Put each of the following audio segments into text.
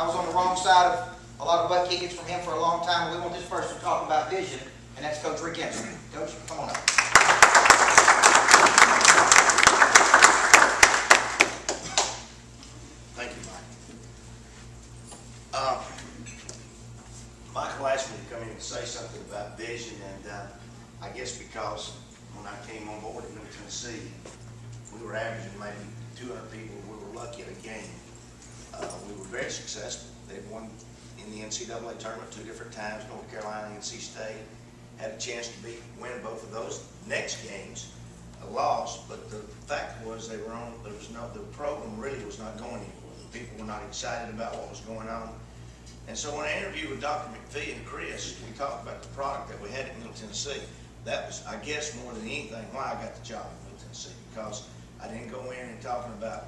I was on the wrong side of a lot of butt kickings from him for a long time. We want this person to talk about vision, and that's Coach Rick Insell. Coach, come on up. Thank you, Mike. Michael asked me to come in and say something about vision, and I guess because when I came on board in Middle Tennessee, we were averaging maybe 200 people. We were lucky at a game. We were very successful. They'd won in the NCAA tournament 2 different times. North Carolina and NC State had a chance to win both of those next games. Lost, but the fact was the program really was not going anywhere. People were not excited about what was going on. And so when I interviewed with Dr. McPhee and Chris, we talked about the product that we had in Middle Tennessee. That was, I guess, more than anything why I got the job in Middle Tennessee, because I didn't go in and talking about,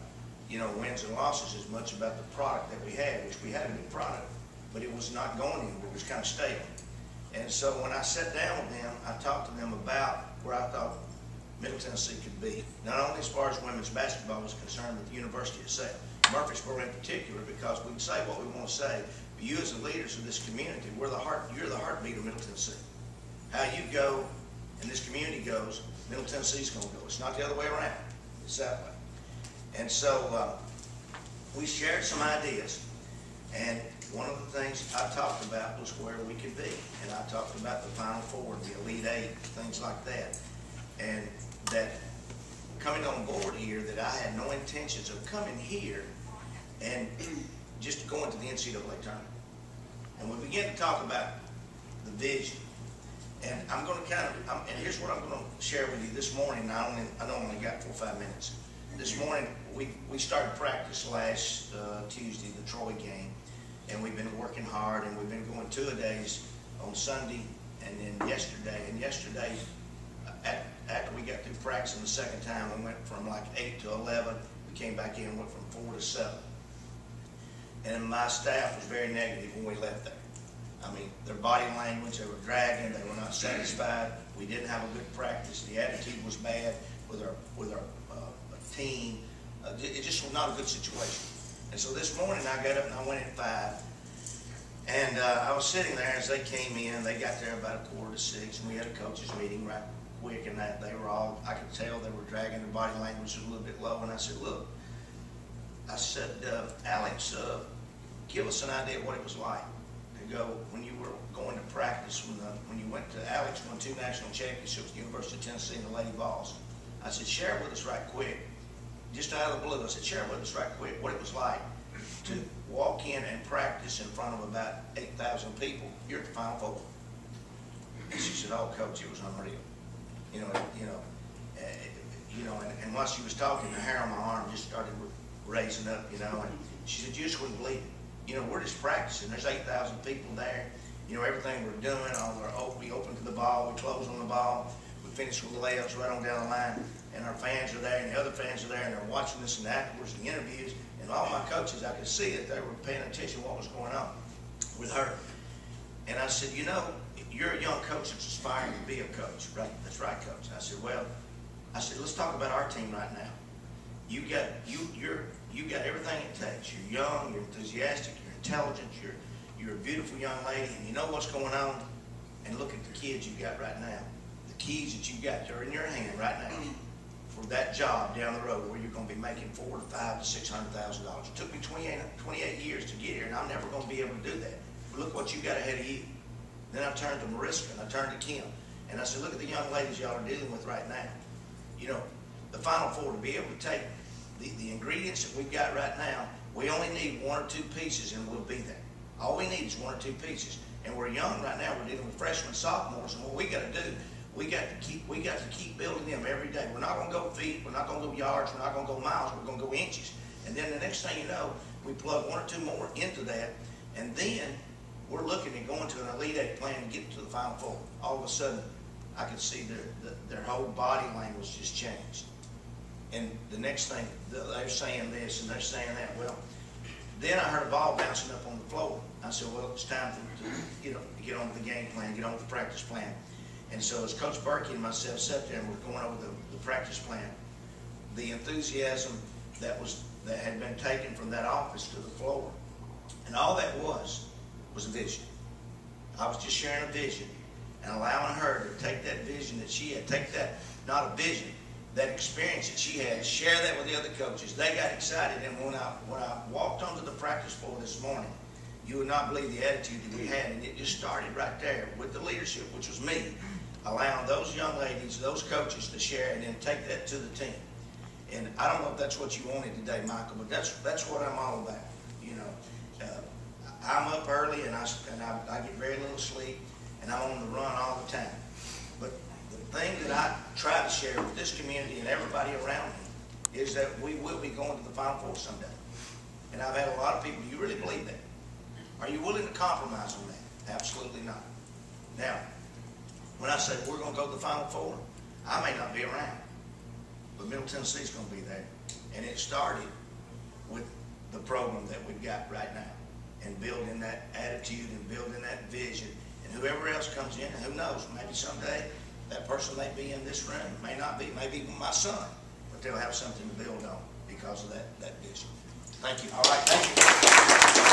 wins and losses as much about the product that we had, which we had a good product, but it was not going anywhere. It was kind of stable. And so when I sat down with them, I talked to them about where I thought Middle Tennessee could be, not only as far as women's basketball was concerned, but the university itself. Murfreesboro in particular, because we can say what we want to say, but you as the leaders of this community, you're the heartbeat of Middle Tennessee. How you go and this community goes, Middle Tennessee's going to go. It's not the other way around. It's that way. And so we shared some ideas, and one of the things I talked about was where we could be, and I talked about the Final Four, the Elite Eight, things like that, and that coming on board here, that I had no intentions of coming here and just going to the NCAA tournament. And we began to talk about the vision, and I'm going to and here's what I'm going to share with you this morning. I only got 4 or 5 minutes. This morning, we started practice last Tuesday, the Troy game, and we've been working hard, and we've been going 2-a-days on Sunday and then yesterday. And yesterday, after we got through practicing the second time, we went from like 8 to 11. We came back in and went from 4 to 7. And my staff was very negative when we left there. I mean, their body language, they were dragging, they were not satisfied. We didn't have a good practice. The attitude was bad with our team. It just was not a good situation. And so this morning I got up and I went at 5. And I was sitting there as they came in. They got there about 5:45, and we had a coaches meeting right quick, and they were all, I could tell they were dragging, their body language was a little bit low. And I said, look, I said, Alex, give us an idea of what it was like to go when you were going to practice, when you went to Alex won 2 national championships at the University of Tennessee and the Lady Vols. I said, share with us right quick, just out of the blue. I said, share with us right quick what it was like to walk in and practice in front of about 8,000 people. You're at the Final Four. And she said, oh, Coach, it was unreal. And while she was talking, the hair on my arm just started raising up, and she said, you just wouldn't believe it. We're just practicing. There's 8,000 people there. Everything we're doing, we open to the ball, we close on the ball, we finish with the layups right on down the line, and our fans are there, and the other fans are there, and they're watching this, and afterwards the interviews, and all my coaches, I could see that they were paying attention to what was going on with her. And I said, you're a young coach that's aspiring to be a coach, right? That's right, Coach. I said, well, let's talk about our team right now. You got everything it takes. You're young, you're enthusiastic, you're intelligent, you're a beautiful young lady, and you know what's going on. And look at the kids you got right now. The keys that you got are in your hand right now for that job down the road where you're going to be making $400,000 to $600,000. It took me 28 years to get here, and I'm never going to be able to do that. But look what you got ahead of you. Then I turned to Mariska and I turned to Kim, and I said, look at the young ladies y'all are dealing with right now. The Final Four, to be able to take the ingredients that we've got right now, we only need 1 or 2 pieces and we'll be there. All we need is 1 or 2 pieces. And we're young right now. We're dealing with freshmen, sophomores, and what we got to do, we got to keep building them every day. We're not going to go feet. We're not going to go yards. We're not going to go miles. We're going to go inches. And then the next thing you know, we plug 1 or 2 more into that, and then we're looking at going to an Elite Eight plan to get to the Final Four. All of a sudden, I could see their whole body language just changed. And the next thing, they're saying this and they're saying that. Well, then I heard a ball bouncing up on the floor. I said, well, it's time to get on with the game plan, get on with the practice plan. And so as Coach Berkey and myself sat there and we're going over the practice plan, the enthusiasm that had been taken from that office to the floor And all that was a vision. I was just sharing a vision and allowing her to take that vision that she had, take that, not a vision, that experience that she had, share that with the other coaches. They got excited, and when I walked onto the practice floor this morning, you would not believe the attitude that we had, and it just started right there with the leadership, which was me, allowing those young ladies, those coaches to share and then take that to the team. And I don't know if that's what you wanted today, Michael, but that's what I'm all about. You know, I'm up early and I get very little sleep, and I'm on the run all the time. But the thing that I try to share with this community and everybody around me is that we will be going to the Final Four someday. And I've had a lot of people, do you really believe that? Are you willing to compromise on that? Absolutely not. Now, when I say we're going to go to the Final Four, I may not be around, but Middle Tennessee's going to be there. And it started with the program that we've got right now, and building that attitude and building that vision. And whoever else comes in, and who knows, maybe someday that person may be in this room, may not be, maybe my son, but they'll have something to build on because of that vision. Thank you. All right, thank you.